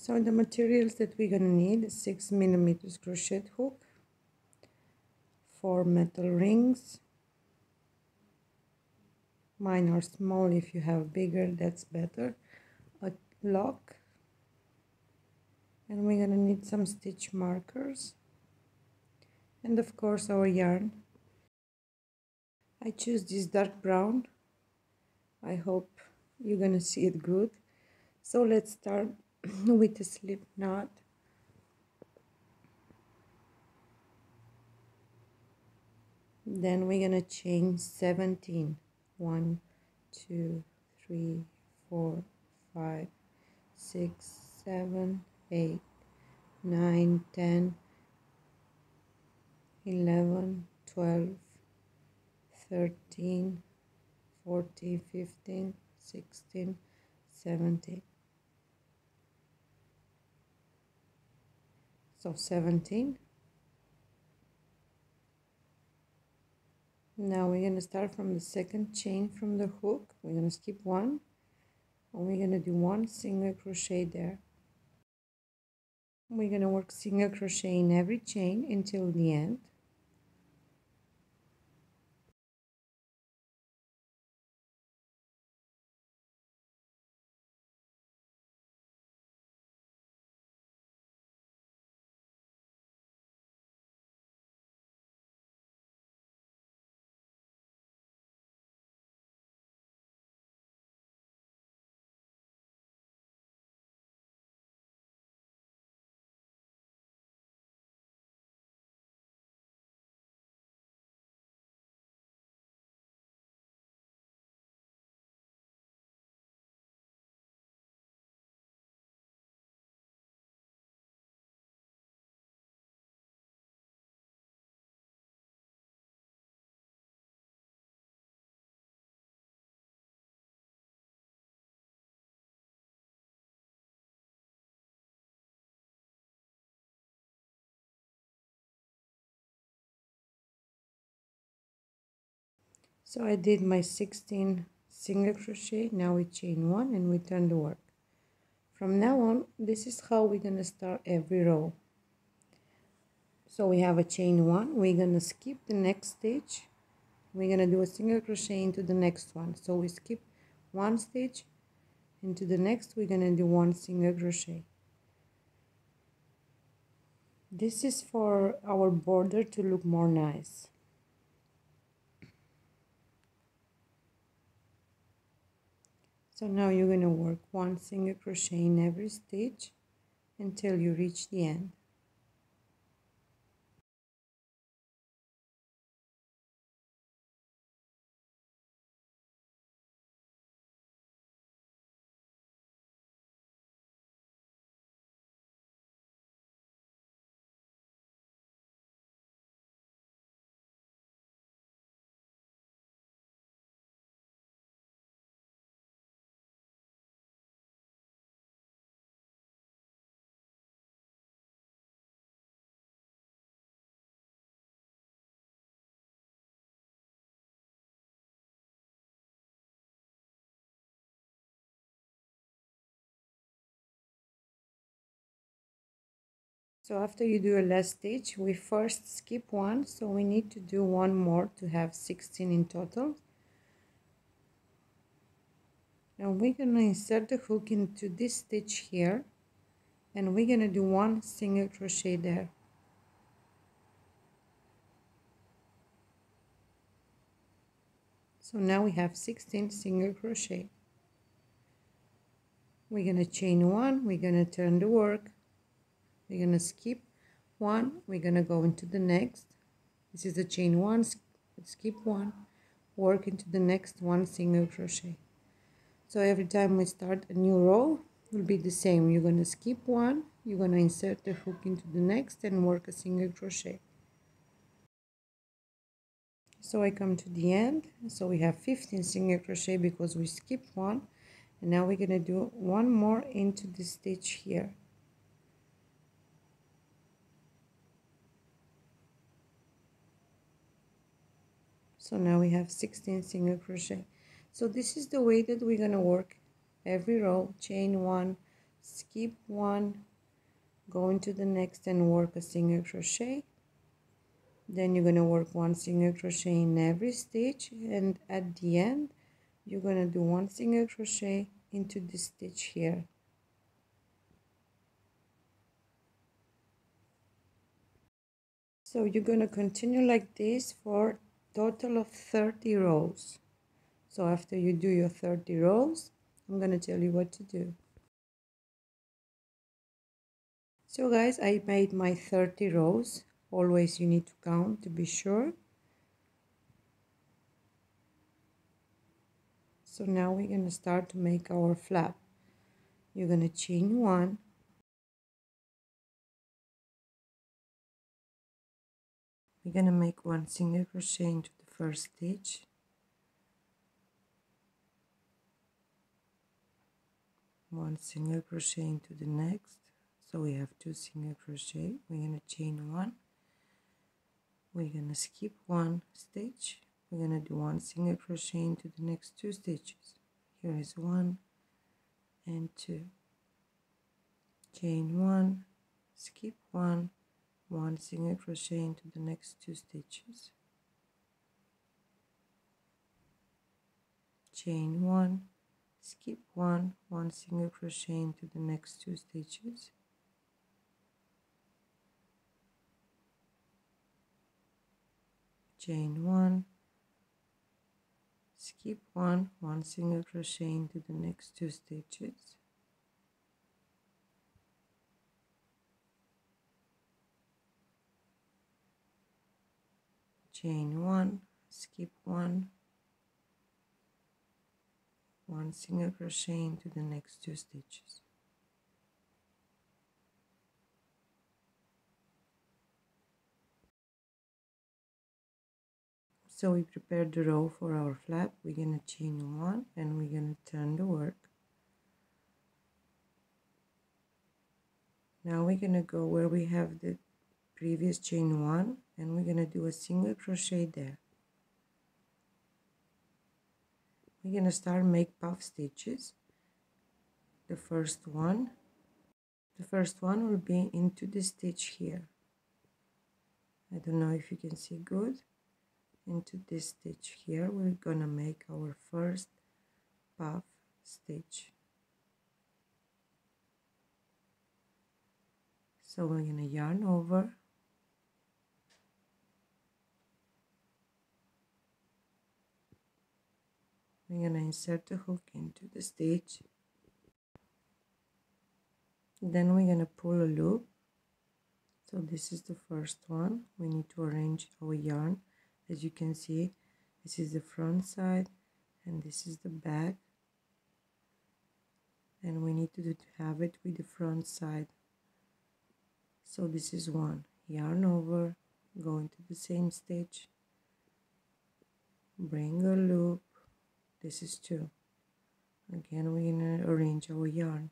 So the materials that we're gonna need: 6mm crochet hook, 4 metal rings. Mine are small. If you have bigger, that's better. A lock, and we're gonna need some stitch markers, and of course our yarn. I choose this dark brown. I hope you're gonna see it good. So let's start with a slip knot. Then we're gonna chain 17. 1, 2, 3, 4, 5, 6, 7, 8, 9, 10, 11, 12, 13, 14, 15, 16, 17. So 17. Now we're going to start from the second chain from the hook. We're going to skip one, and we're going to do 1 single crochet there. We're going to work single crochet in every chain until the end. So I did my 16 single crochet. Now we chain 1 and we turn the work. From now on, this is how we're going to start every row. So we have a chain 1. We're going to skip the next stitch. We're going to do a single crochet into the next one. So we skip 1 stitch into the next. We're going to do 1 single crochet. This is for our border to look more nice. So now you're going to work 1 single crochet in every stitch until you reach the end. So after you do a last stitch, we first skip 1, so we need to do 1 more to have 16 in total. Now we're going to insert the hook into this stitch here, and we're going to do 1 single crochet there. So now we have 16 single crochet. We're going to chain 1, we're going to turn the work, we're going to skip 1, we're going to go into the next. This is the chain 1, skip 1, work into the next 1 single crochet. So every time we start a new row, it will be the same. You're going to skip 1, you're going to insert the hook into the next and work a single crochet. So I come to the end. So we have 15 single crochet because we skipped 1, and now we're going to do 1 more into the stitch here. So now we have 16 single crochet. So this is the way that we're going to work every row: chain 1, skip one, go into the next and work a single crochet. Then you're going to work one single crochet in every stitch, and at the end you're going to do one single crochet into this stitch here. So you're going to continue like this for total of 30 rows. So after you do your 30 rows, I'm going to tell you what to do. So guys, I made my 30 rows. Always you need to count to be sure. So now we're going to start to make our flap. You're going to chain one, we're going to make one single crochet into the first stitch, one single crochet into the next, so we have two single crochet. We're going to chain one, we're going to skip one stitch, we're going to do one single crochet into the next two stitches. Here is one and two, chain one, skip one, one single crochet into the next two stitches, chain one, skip one, one single crochet into the next two stitches, chain one, skip one, one single crochet into the next two stitches, chain one, skip one, one single crochet into the next two stitches. So we prepared the row for our flap. We're going to chain one and we're going to turn the work. Now we're going to go where we have the previous chain one and we're going to do a single crochet there. We're going to start make puff stitches. The first one will be into the stitch here. I don't know if you can see good. Into this stitch here we're gonna make our first puff stitch. So we're gonna yarn over, we're gonna insert the hook into the stitch, then we're gonna pull a loop. So this is the first one. We need to arrange our yarn. As you can see, this is the front side and this is the back, and we need to have it with the front side. So this is one, yarn over, go into the same stitch, bring a loop, this is two. Again we're going to arrange our yarn,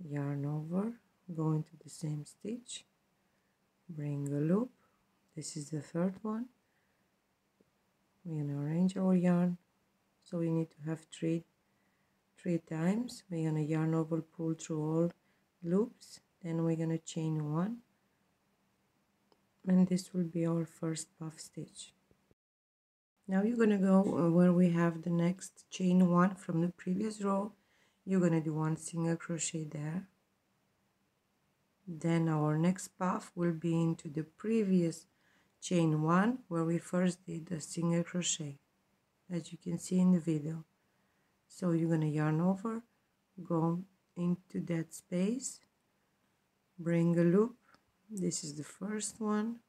yarn over, go into the same stitch, bring a loop, this is the third one. We're going to arrange our yarn, so we need to have three times. We're going to yarn over, pull through all loops, then we're going to chain one, and this will be our first puff stitch. Now you're going to go where we have the next chain one from the previous row. You're going to do one single crochet there. Then our next puff will be into the previous chain one where we first did a single crochet, as you can see in the video. So you're going to yarn over, go into that space, bring a loop, this is the first one,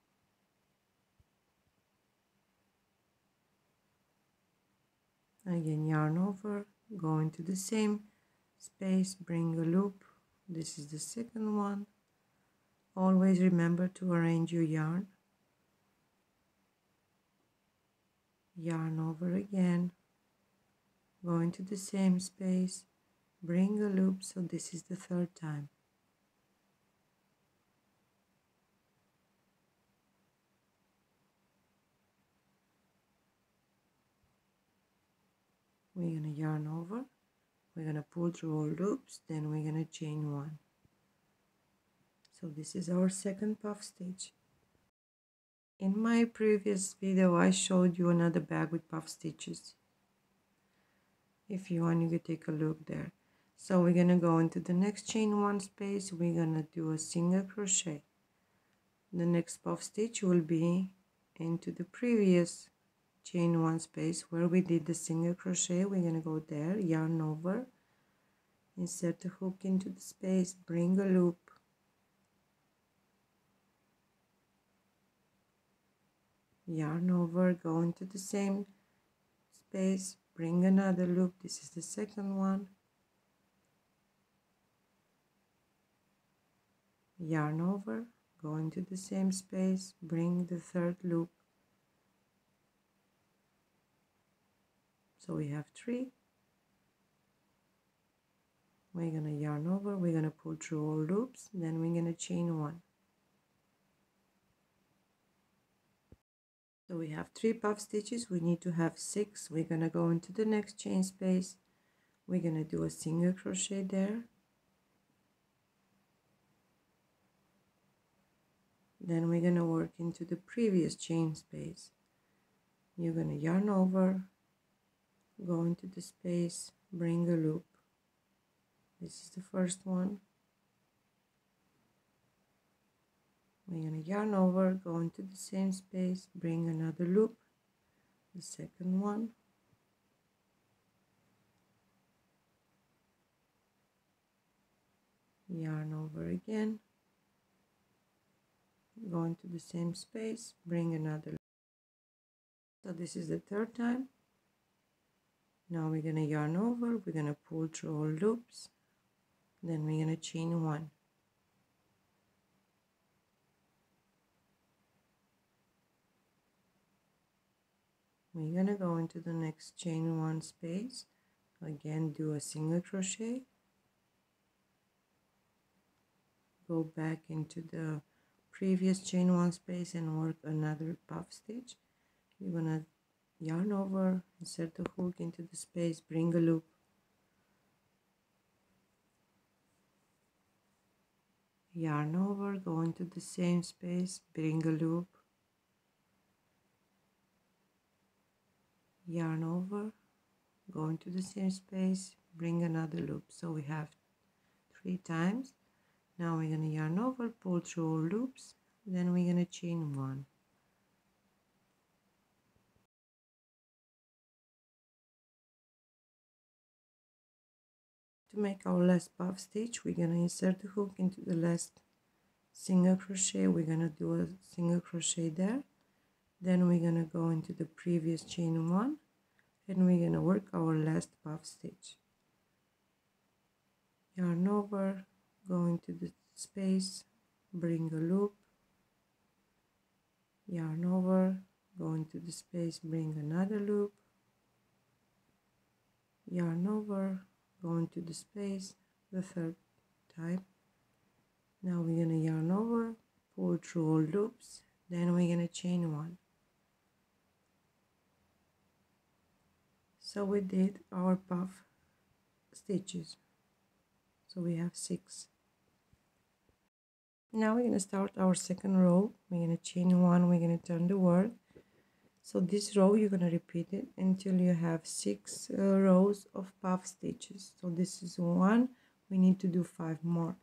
again yarn over, go into the same space, bring a loop, this is the second one. Always remember to arrange your yarn, yarn over again, go into the same space, bring a loop, so this is the third time. We're going to yarn over, we're gonna pull through all loops, then we're gonna chain one. So this is our second puff stitch. In my previous video I showed you another bag with puff stitches. If you want, you can take a look there. So we're gonna go into the next chain one space, we're gonna do a single crochet. The next puff stitch will be into the previous chain one space where we did the single crochet. We're gonna go there, yarn over, insert the hook into the space, bring a loop, yarn over, go into the same space, bring another loop. This is the second one, yarn over, go into the same space, bring the third loop. So we have 3. We're gonna yarn over, we're gonna pull through all loops, then we're gonna chain one. So we have 3 puff stitches, we need to have 6. We're gonna go into the next chain space, we're gonna do a single crochet there, then we're gonna work into the previous chain space. You're gonna yarn over, go into the space, bring a loop. This is the first one. We're gonna yarn over, go into the same space, bring another loop. The second one. Yarn over again, go into the same space, bring another loop. So this is the third time. Now we're gonna yarn over, we're gonna pull through all loops, then we're gonna chain one. We're gonna go into the next chain one space, again do a single crochet, go back into the previous chain one space and work another puff stitch. You're gonna yarn over, insert the hook into the space, bring a loop, yarn over, go into the same space, bring a loop, yarn over, go into the same space, bring another loop. So we have 3 times. Now we're gonna yarn over, pull through all loops, then we're gonna chain one. To make our last puff stitch, we're gonna insert the hook into the last single crochet. We're gonna do a single crochet there, then we're gonna go into the previous chain one and we're gonna work our last puff stitch. Yarn over, go into the space, bring a loop, yarn over, go into the space, bring another loop, yarn over, go into the space the third time. Now we're gonna yarn over, pull through all loops, then we're gonna chain one. So we did our puff stitches, so we have 6. Now we're gonna start our second row. We're gonna chain one, we're gonna turn the work. So this row you're gonna repeat it until you have 6 rows of puff stitches. So this is 1, we need to do 5 more.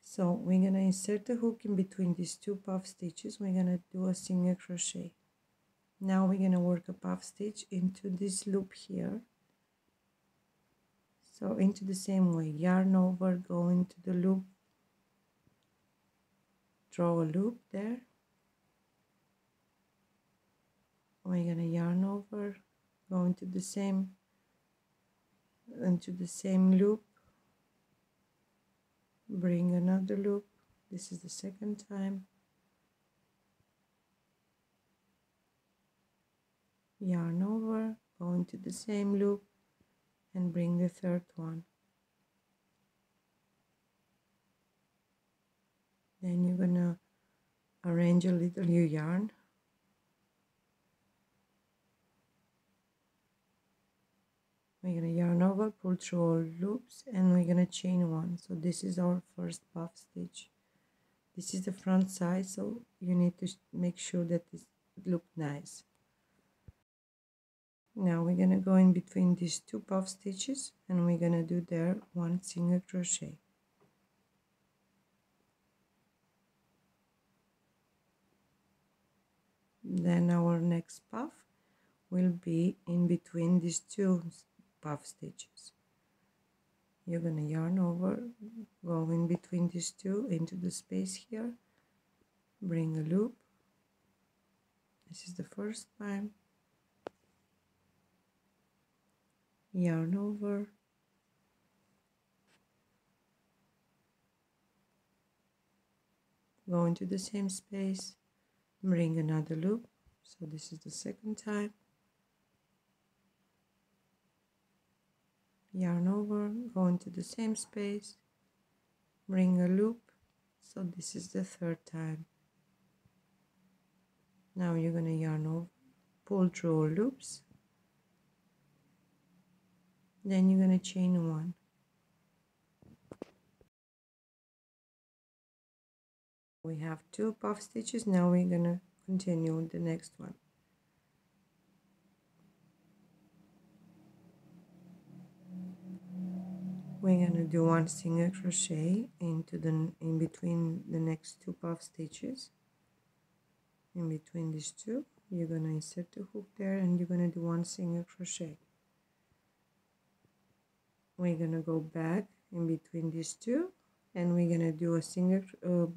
So we're gonna insert the hook in between these 2 puff stitches, we're gonna do a single crochet. Now we're gonna work a puff stitch into this loop here. So into the same way, yarn over, go into the loop, draw a loop there. We're gonna yarn over, go into the same loop, bring another loop. This is the second time. Yarn over, go into the same loop and bring the third one. Then you're gonna arrange a little your yarn. We're gonna yarn over over, pull through all loops, and we're gonna chain one. So this is our first puff stitch. This is the front side, so you need to make sure that it looks nice. Now we're gonna go in between these two puff stitches, and we're gonna do there one single crochet. Then our next puff will be in between these two puff stitches. You're gonna yarn over, go in between these two into the space here, bring a loop. This is the first time. Yarn over, go into the same space, bring another loop. So this is the second time. Yarn over, go into the same space, bring a loop. So this is the third time. Now you're gonna yarn over, pull through all loops, then you're gonna chain one. We have two puff stitches. Now we're gonna continue with the next one. We're gonna do one single crochet into the in between the next two puff stitches. In between these two, you're gonna insert the hook there, and you're gonna do one single crochet. We're gonna go back in between these two, and we're gonna do a single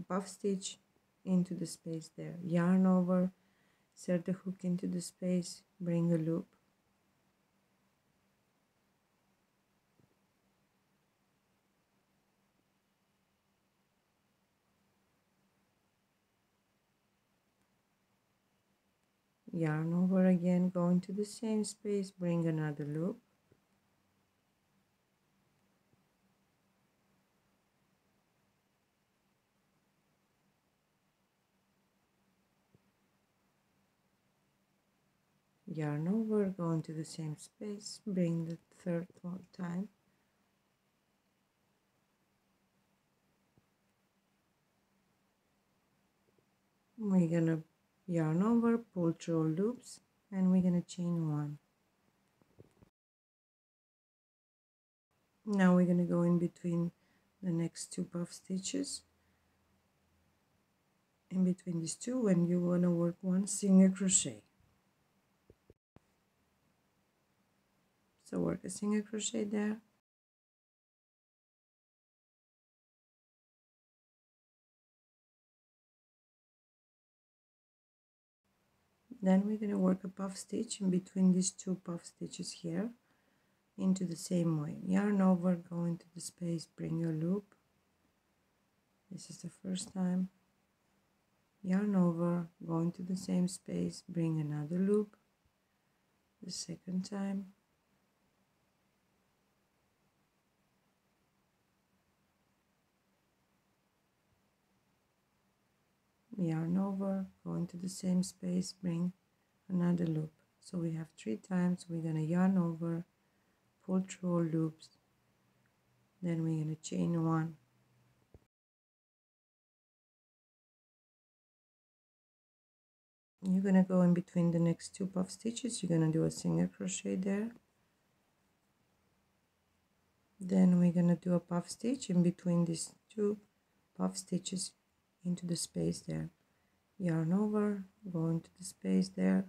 puff stitch into the space there. Yarn over, insert the hook into the space, bring a loop. Yarn over again, go into the same space, bring another loop. Yarn over, go into the same space, bring the third one time. We're gonna yarn over, pull through all loops, and we're gonna chain one. Now we're gonna go in between the next two puff stitches. In between these two, and you wanna work one single crochet. So work a single crochet there. Then we're gonna work a puff stitch in between these two puff stitches here into the same way. Yarn over, go into the space, bring your loop. This is the first time. Yarn over, go into the same space, bring another loop. The second time. Yarn over, go into the same space, bring another loop. So we have 3 times. We're gonna yarn over, pull through all loops, then we're gonna chain one. You're gonna go in between the next two puff stitches. You're gonna do a single crochet there. Then we're gonna do a puff stitch in between these two puff stitches into the space there. Yarn over, go into the space there,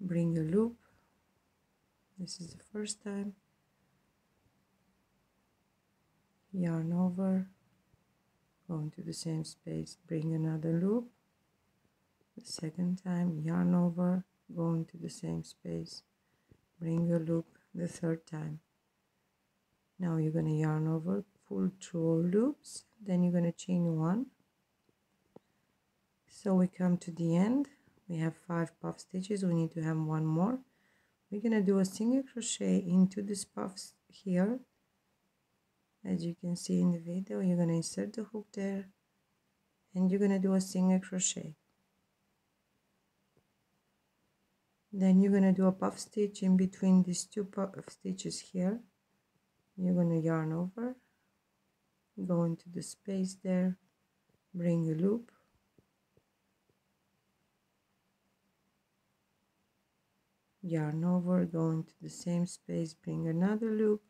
bring a loop. This is the first time. Yarn over, go into the same space, bring another loop. The second time, yarn over, go into the same space, bring a loop. The third time. Now you're going to yarn over, pull through all loops, then you're going to chain one. So we come to the end. We have 5 puff stitches. We need to have one more. We're going to do a single crochet into this puffs here. As you can see in the video, you're going to insert the hook there, and you're going to do a single crochet. Then you're going to do a puff stitch in between these two puff stitches here. you're gonna yarn over, go into the space there, bring a loop, yarn over, go into the same space, bring another loop,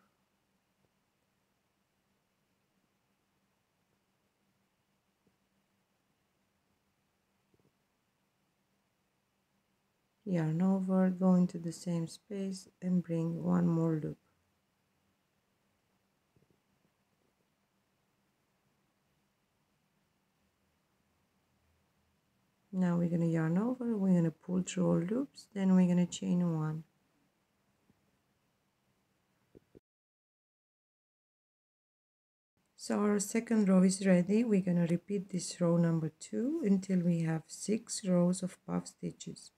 yarn over, go into the same space and bring one more loop. Now we're going to yarn over, we're going to pull through all loops, then we're going to chain one. So our second row is ready. We're going to repeat this row number 2 until we have 6 rows of puff stitches.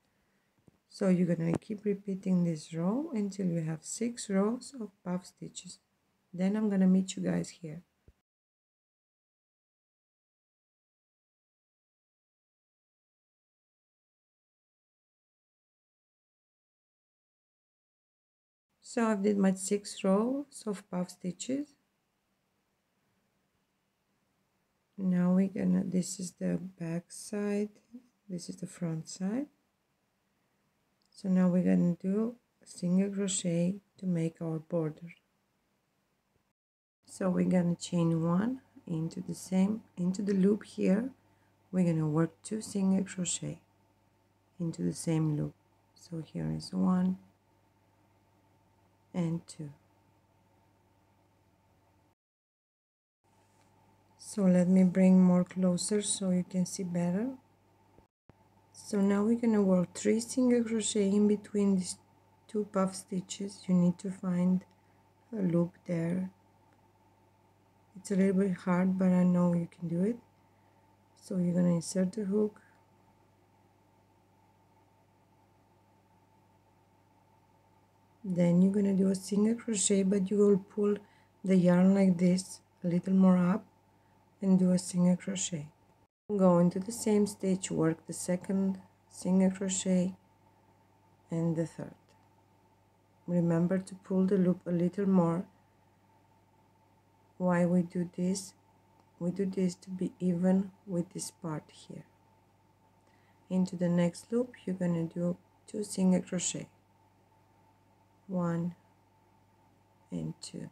So you're going to keep repeating this row until you have 6 rows of puff stitches. Then I'm going to meet you guys here. So I've did my 6 rows of puff stitches. Now we're gonna, this is the back side, this is the front side. So now we're gonna do a single crochet to make our border. So we're gonna chain one into the loop here. We're gonna work 2 single crochet into the same loop. So here is 1 and 2. So let me bring more closer so you can see better. So now we're gonna work 3 single crochet in between these 2 puff stitches. You need to find a loop there. It's a little bit hard, but I know you can do it. So you're gonna insert the hook, then you're gonna do a single crochet, but you will pull the yarn like this a little more up and do a single crochet. Go into the same stitch, work the second single crochet and the third. Remember to pull the loop a little more. Why we do this? We do this to be even with this part here. Into the next loop you're gonna do 2 single crochet, 1 and 2.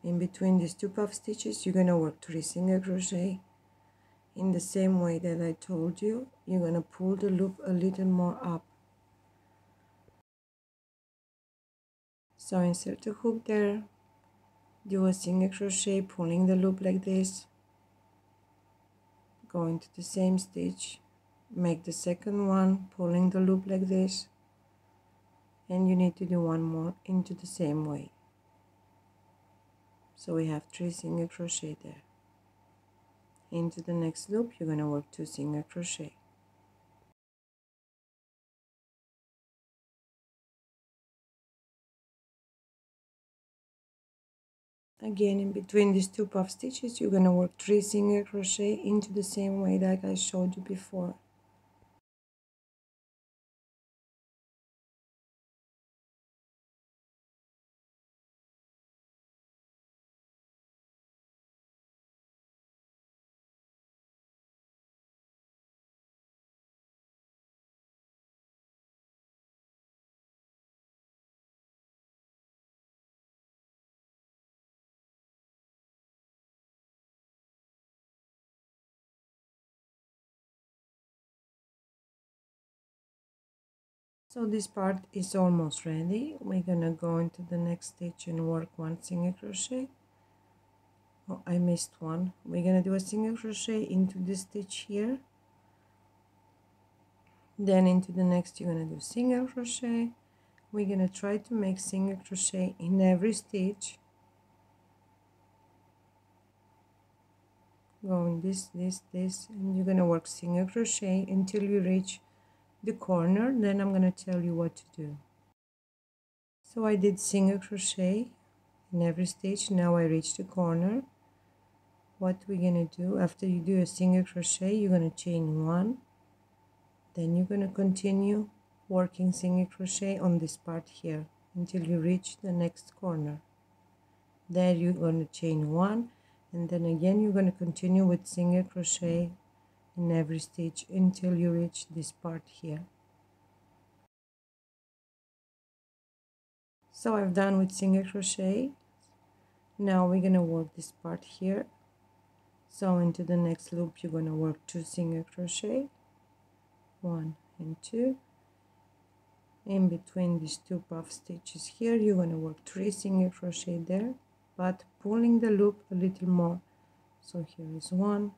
In between these 2 puff stitches you're gonna work 3 single crochet. In the same way that I told you, you're gonna pull the loop a little more up. So insert the hook there, do a single crochet pulling the loop like this, go into the same stitch, make the second one pulling the loop like this, and you need to do one more into the same way. So we have 3 single crochet there. Into the next loop you're going to work 2 single crochet. Again, in between these 2 puff stitches you're going to work 3 single crochet into the same way like I showed you before. So this part is almost ready. We're gonna go into the next stitch and work 1 single crochet. Oh, I missed one. We're gonna do a single crochet into this stitch here. Then into the next you're gonna do single crochet. We're gonna try to make single crochet in every stitch. Going this, and you're gonna work single crochet until you reach the corner. Then I'm gonna tell you what to do. So I did single crochet in every stitch. Now I reached the corner. What we're gonna do after you do a single crochet, you're gonna chain 1, then you're gonna continue working single crochet on this part here until you reach the next corner. There you're going to chain one, and then again you're going to continue with single crochet in every stitch until you reach this part here. So I've done with single crochet. Now we're going to work this part here. So into the next loop you're going to work 2 single crochet, 1 and 2. In between these 2 puff stitches here you're going to work 3 single crochet there, but pulling the loop a little more. So here is 1,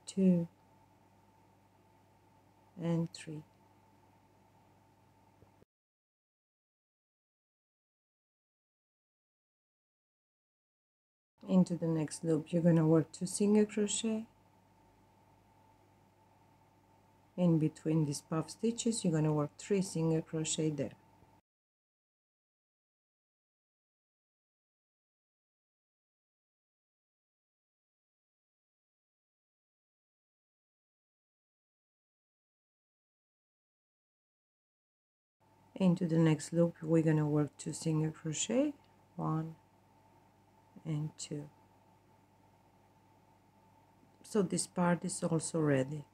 2 and 3. Into the next loop you're going to work 2 single crochet. In between these puff stitches you're going to work 3 single crochet there. Into the next loop we're going to work 2 single crochet, 1 and 2. So this part is also ready.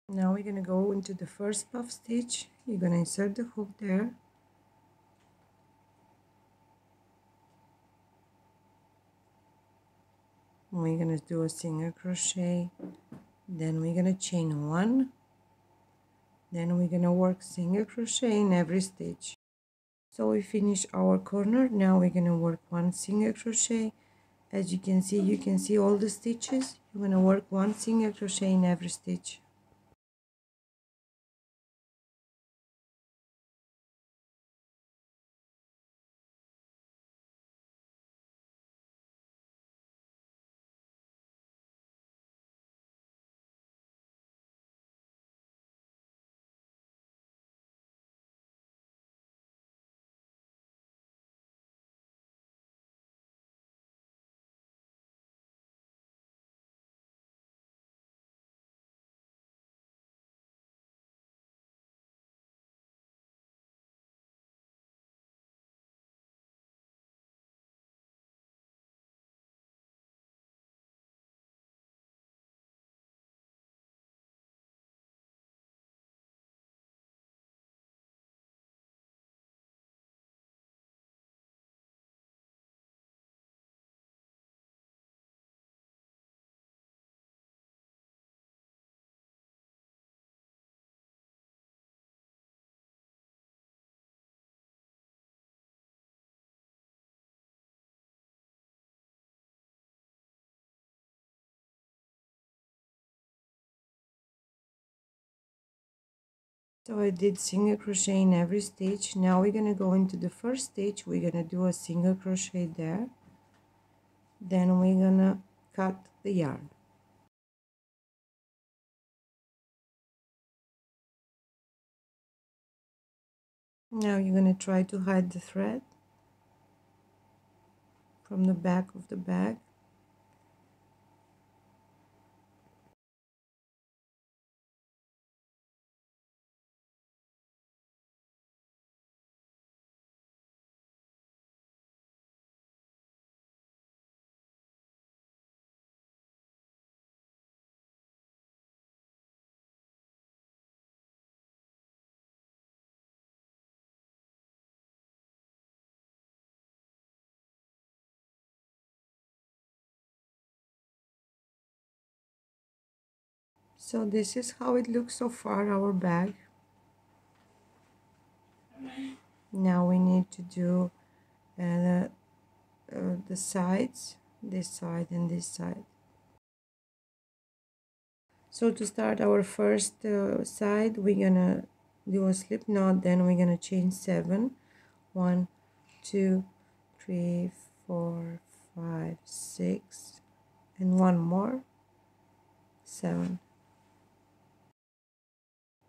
Now we're going to go into the first puff stitch. You're going to insert the hook there. We're going to do a single crochet, then we're going to chain 1, then we're going to work single crochet in every stitch. So we finish our corner. Now we're going to work 1 single crochet. As you can see all the stitches. You're going to work 1 single crochet in every stitch. So I did single crochet in every stitch. Now we're going to go into the first stitch. We're going to do a single crochet there. Then we're going to cut the yarn. Now you're going to try to hide the thread from the back of the bag. So this is how it looks so far, our bag. Now we need to do the sides, this side and this side. So to start our first side, we're gonna do a slip knot, then we're gonna chain 7. 1, 2, 3, 4, 5, 6, and one more, 7.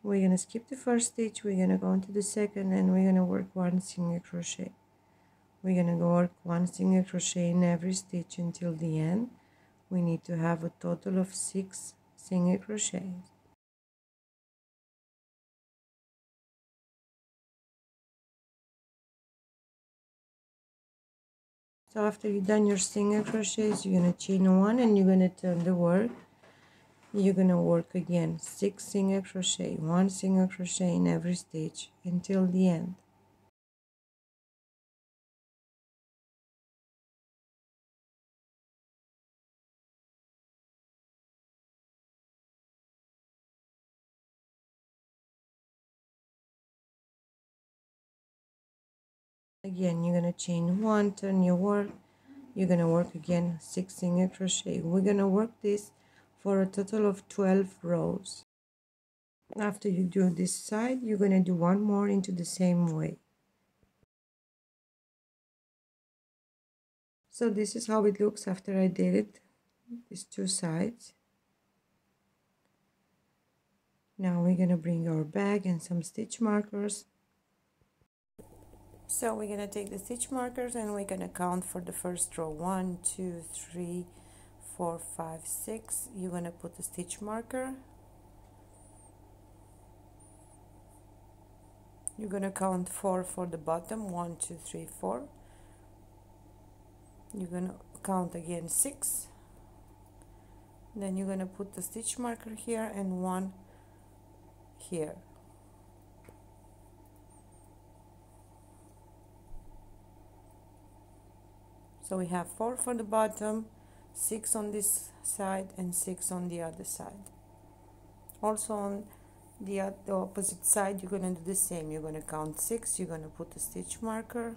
we're gonna skip the first stitch, we're gonna go into the second, and we're gonna work one single crochet. We're gonna go work one single crochet in every stitch until the end. We need to have a total of 6 single crochets. So after you've done your single crochets, you're gonna chain 1 and you're gonna turn the work. You're gonna work again 6 single crochet, 1 single crochet in every stitch until the end. Again, you're gonna chain 1, turn your work. You're gonna work again 6 single crochet. We're gonna work this for a total of 12 rows. After you do this side, you're gonna do one more into the same way. So this is how it looks after I did it, these two sides. Now we're gonna bring our bag and some stitch markers. So we're gonna take the stitch markers and we're gonna count for the first row. 1, 2, 3, 4, 5, 6. You're gonna put a stitch marker. You're gonna count 4 for the bottom. 1, 2, 3, 4. You're gonna count again 6. Then you're gonna put the stitch marker here and 1 here. So we have 4 for the bottom, 6 on this side and 6 on the other side. Also on the opposite side you're going to do the same. You're going to count 6, you're going to put a stitch marker.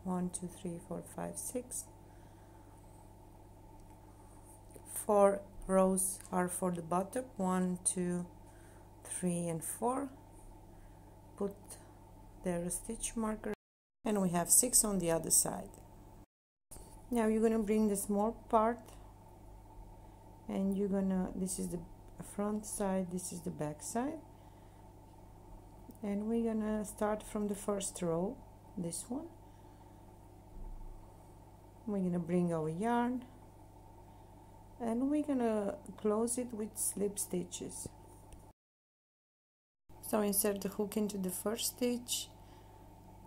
1, 2, 3, 4, 5, 6. 4 rows are for the bottom. 1, 2, 3 and 4. Put there a stitch marker and we have 6 on the other side. Now you're going to bring the small part and you're gonna, this is the front side, this is the back side, and we're gonna start from the first row, this one. We're gonna bring our yarn and we're gonna close it with slip stitches. So insert the hook into the first stitch,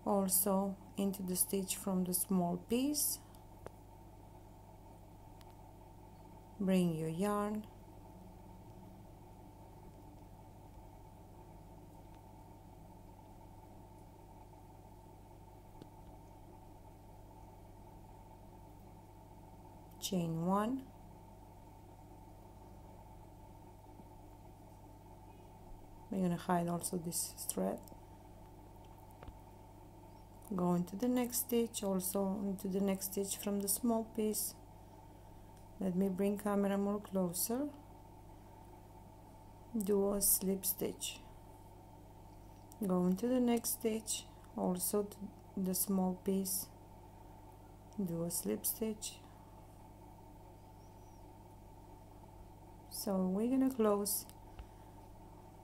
also into the stitch from the small piece. Bring your yarn, chain 1, we're going to hide also this thread, go into the next stitch, also into the next stitch from the small piece. Let me bring camera more closer. Do a slip stitch, go into the next stitch, also to the small piece, do a slip stitch. So we're gonna close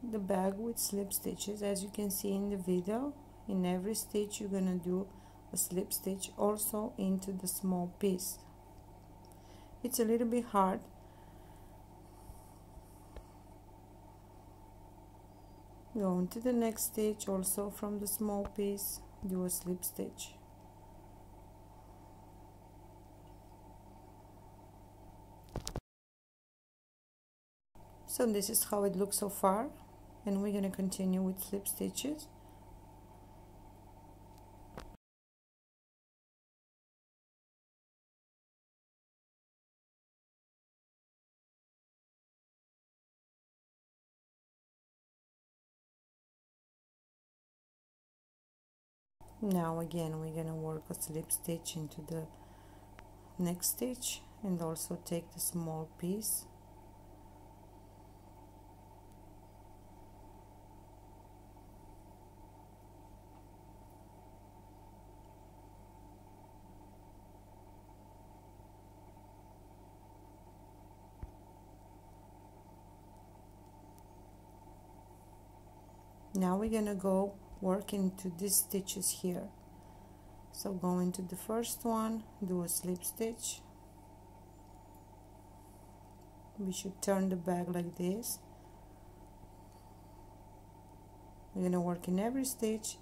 the bag with slip stitches. As you can see in the video, in every stitch you're gonna do a slip stitch also into the small piece. It's a little bit hard. Go into the next stitch, also from the small piece, do a slip stitch. So this is how it looks so far, and we're going to continue with slip stitches. Now again we're going to work a slip stitch into the next stitch and also take the small piece. Now we're gonna go work into these stitches here. So go into the first one, do a slip stitch. We should turn the bag like this. We're gonna work in every stitch.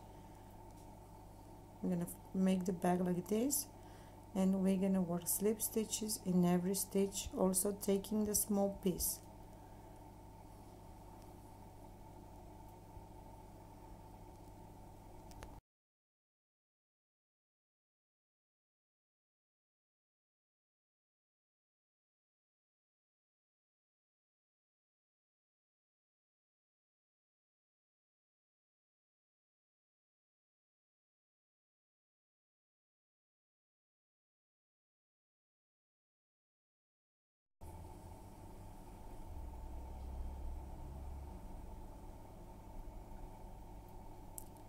We're gonna make the bag like this, and we're gonna work slip stitches in every stitch, also taking the small piece.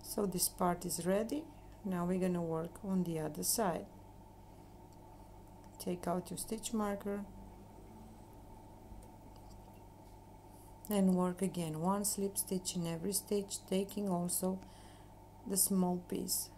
So this part is ready. Now we're gonna work on the other side. Take out your stitch marker and work again one slip stitch in every stitch, taking also the small piece.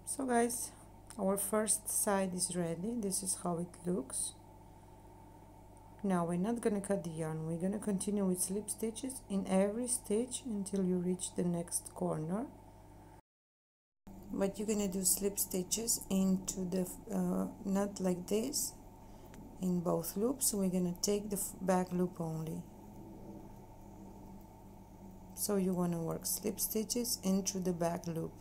So guys, our first side is ready. This is how it looks. Now we're not gonna cut the yarn, we're gonna continue with slip stitches in every stitch until you reach the next corner. But you're gonna do slip stitches into the not like this in both loops. We're gonna take the back loop only. So you want to work slip stitches into the back loop.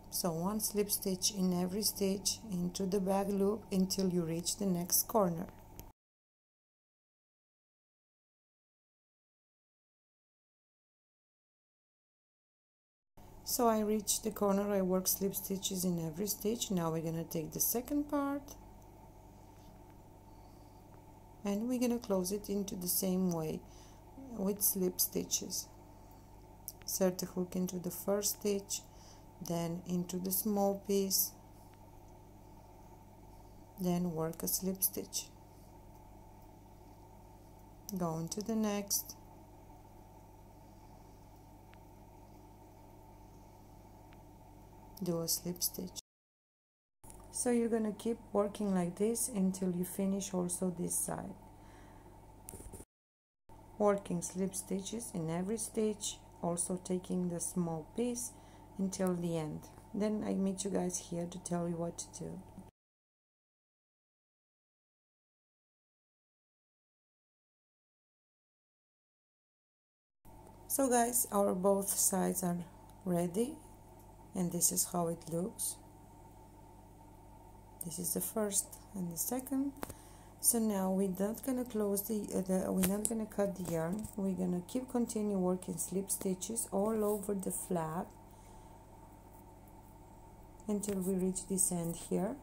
So one slip stitch in every stitch into the back loop until you reach the next corner. So I reached the corner, I work slip stitches in every stitch. Now we're going to take the second part and we're going to close it into the same way with slip stitches. Insert the hook into the first stitch, then into the small piece, then work a slip stitch. Go into the next, do a slip stitch. So you're gonna keep working like this until you finish also this side. Working slip stitches in every stitch, also taking the small piece until the end. Then I meet you guys here to tell you what to do. So guys, our both sides are ready and this is how it looks. This is the first and the second. So now we're not gonna close we're not gonna cut the yarn. We're gonna continue working slip stitches all over the flap until we reach this end here.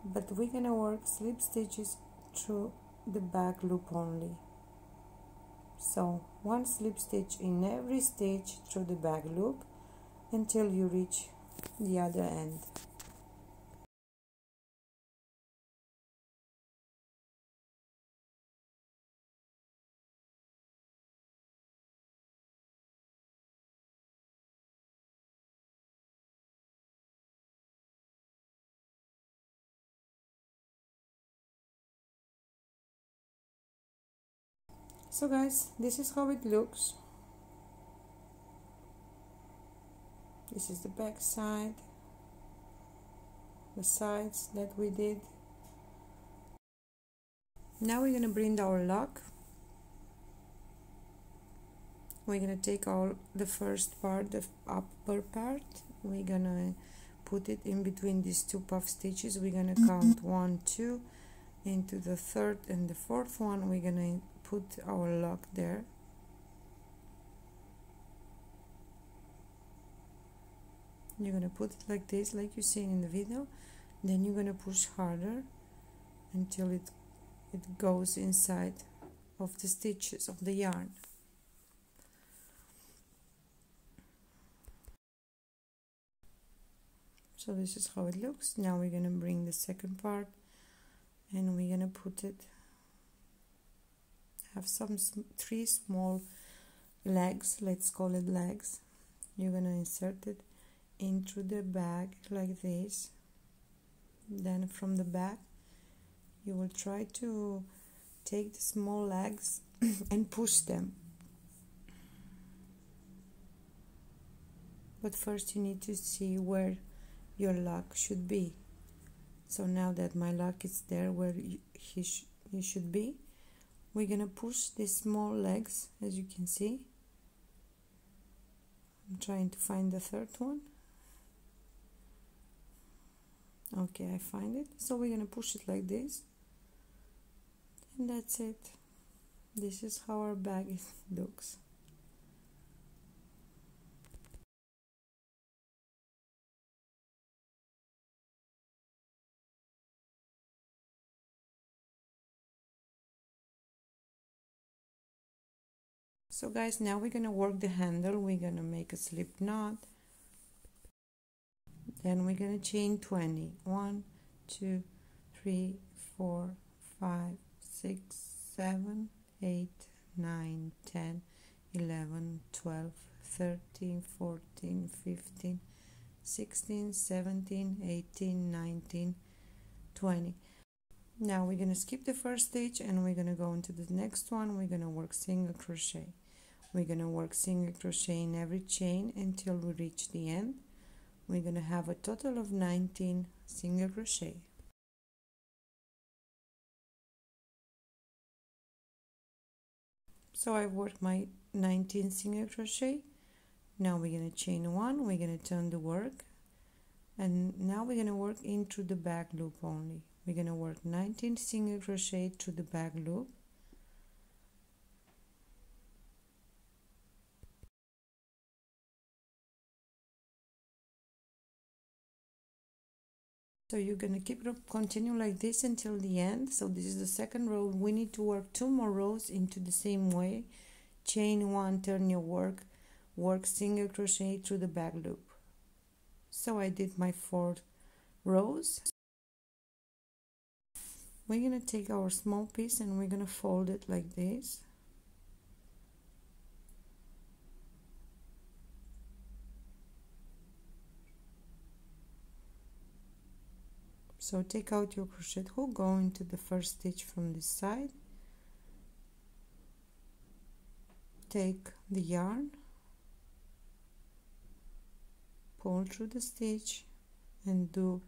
But we're gonna work slip stitches through the back loop only. So one slip stitch in every stitch through the back loop until you reach the other end. So guys, this is how it looks. This is the back side, the sides that we did. Now we're gonna bring our lock. We're gonna take the first part, the upper part. We're gonna put it in between these two puff stitches. We're gonna count 1, 2 into the third and the fourth one. We're gonna put our lock there. You're gonna put it like this, like you see in the video. Then you're gonna push harder until it goes inside of the stitches of the yarn. So this is how it looks. Now we're gonna bring the second part and we're gonna put it, have three small legs, let's call it legs. You're gonna insert it into the bag like this. Then from the back you will try to take the small legs and push them. But first you need to see where your lock should be. So now that my lock is there where he should be, we're gonna push these small legs, as you can see. I'm trying to find the third one. Okay, I find it. So we're gonna push it like this, and that's it. This is how our bag looks. So guys, now we're gonna work the handle. We're gonna make a slip knot. Then we're gonna chain 20. 1, 2, 3, 4, 5, 6, 7, 8, 9, 10, 11, 12, 13, 14, 15, 16, 17, 18, 19, 20. Now we're gonna skip the first stitch and we're gonna go into the next one. We're gonna work single crochet. We're gonna work single crochet in every chain until we reach the end. We're gonna have a total of 19 single crochet. So I've worked my 19 single crochet. Now we're gonna chain 1, we're gonna turn the work, and now we're gonna work into the back loop only. We're gonna work 19 single crochet through the back loop. So you're gonna continue like this until the end. So this is the second row. We need to work 2 more rows into the same way. Chain 1, turn your work single crochet through the back loop. So I did my 4 rows. We're gonna take our small piece and we're gonna fold it like this. So take out your crochet hook, go into the first stitch from this side, take the yarn, pull through the stitch and do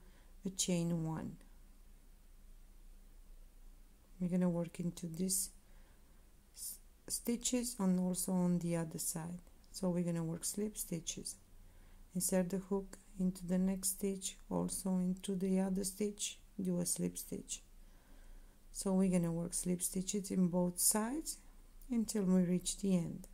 a chain 1. We're gonna work into these stitches and also on the other side. So we're gonna work slip stitches. Insert the hook into the next stitch, also into the other stitch, do a slip stitch. So we're gonna work slip stitches in both sides until we reach the end.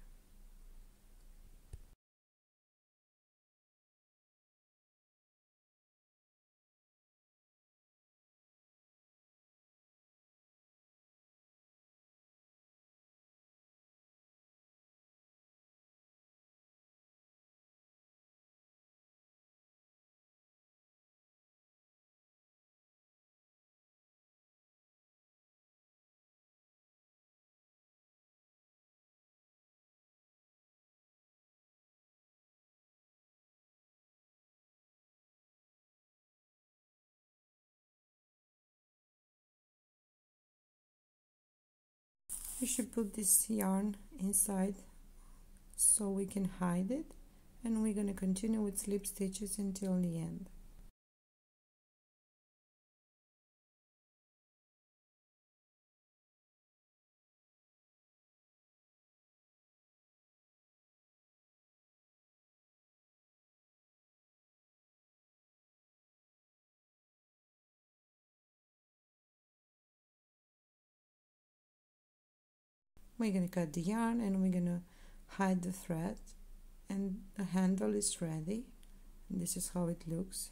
We should put this yarn inside so we can hide it, and we're going to continue with slip stitches until the end. We're going to cut the yarn and we're going to hide the thread, and the handle is ready. And this is how it looks.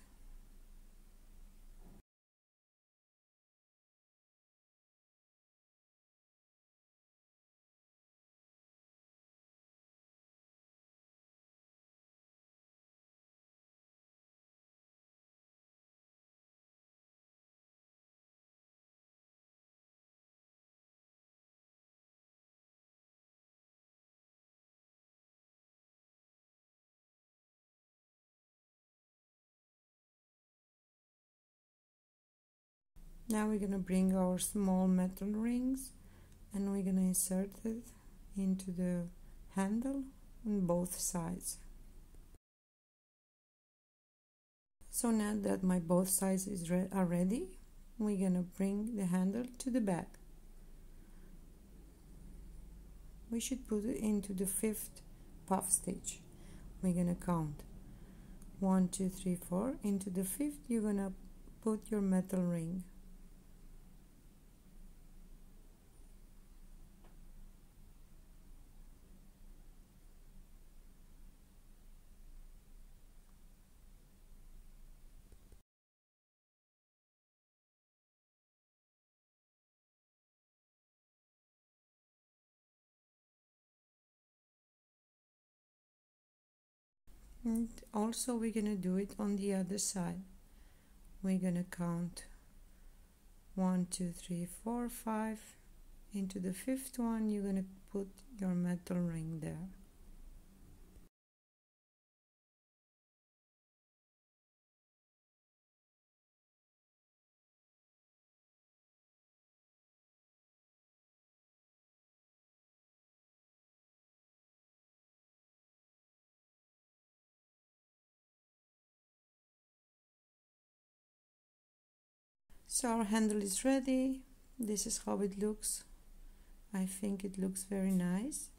Now we're going to bring our small metal rings and we're going to insert it into the handle on both sides. So now that my both sides are ready, we're going to bring the handle to the back. We should put it into the 5th puff stitch. We're going to count 1, 2, 3, 4. Into the 5th you're going to put your metal ring. And also we're going to do it on the other side. We're going to count 1, 2, 3, 4, 5. Into the 5th one you're going to put your metal ring there. So our handle is ready. This is how it looks. I think it looks very nice.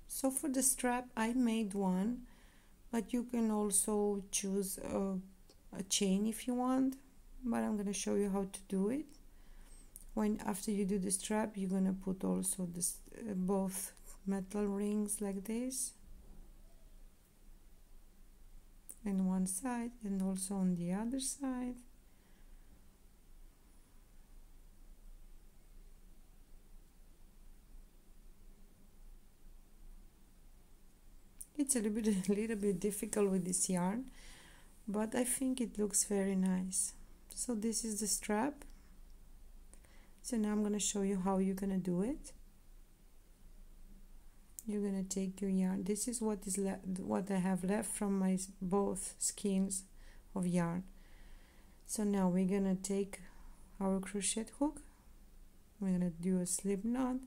So for the strap I made one, but you can also choose a chain if you want, but I'm going to show you how to do it. After you do the strap, you're going to put also this both metal rings like this on one side and also on the other side. It's a little bit difficult with this yarn, but I think it looks very nice. So this is the strap. So now I'm going to show you how you're going to do it. You're going to take your yarn. This is what I have left from my both skeins of yarn. So now we're going to take our crochet hook. We're going to do a slip knot.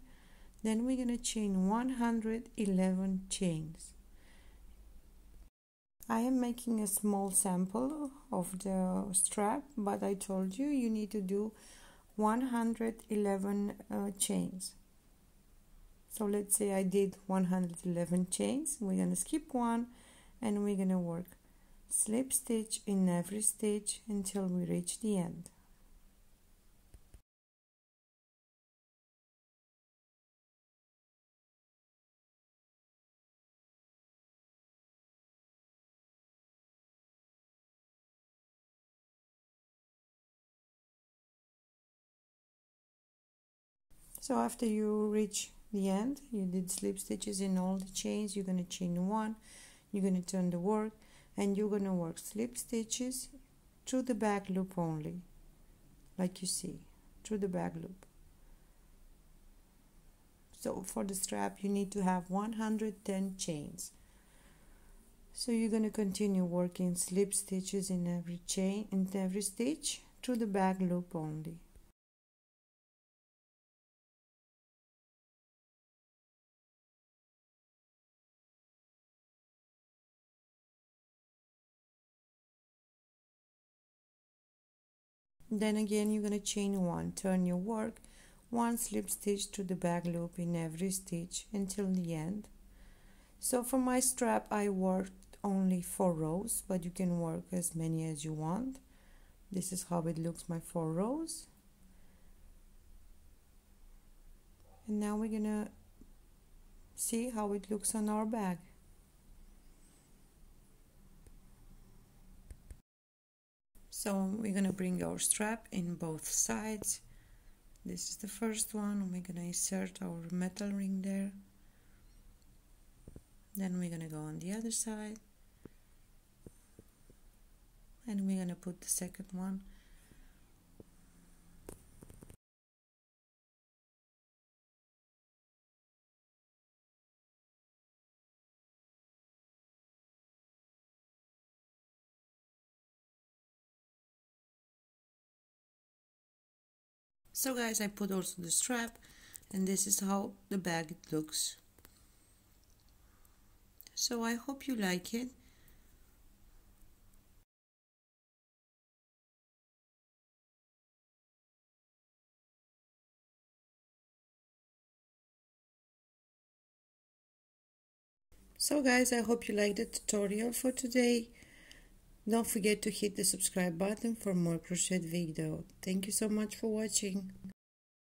Then we're going to chain 111 chains. I am making a small sample of the strap, but I told you need to do 111 chains. So let's say I did 111 chains. We're going to skip one and we're going to work Slip stitch in every stitch until we reach the end. So after you reach the end, you did slip stitches in all the chains, you're going to chain one, you're going to turn the work, and you're going to work slip stitches through the back loop only, like you see, through the back loop. So for the strap you need to have 110 chains. So you're going to continue working slip stitches in every chain, in every stitch, through the back loop only. Then again you're going to chain one, turn your work, one slip stitch to the back loop in every stitch until the end. So for my strap I worked only 4 rows, but you can work as many as you want. This is how it looks, my 4 rows. And now we're gonna see how it looks on our bag. So we're gonna bring our strap in both sides. This is the first one. We're gonna insert our metal ring there. Then we're gonna go on the other side. And we're gonna put the second one. So guys, I put also the strap, and this is how the bag looks. So I hope you like it. So guys, I hope you liked the tutorial for today. Don't forget to hit the subscribe button for more crochet video. Thank you so much for watching.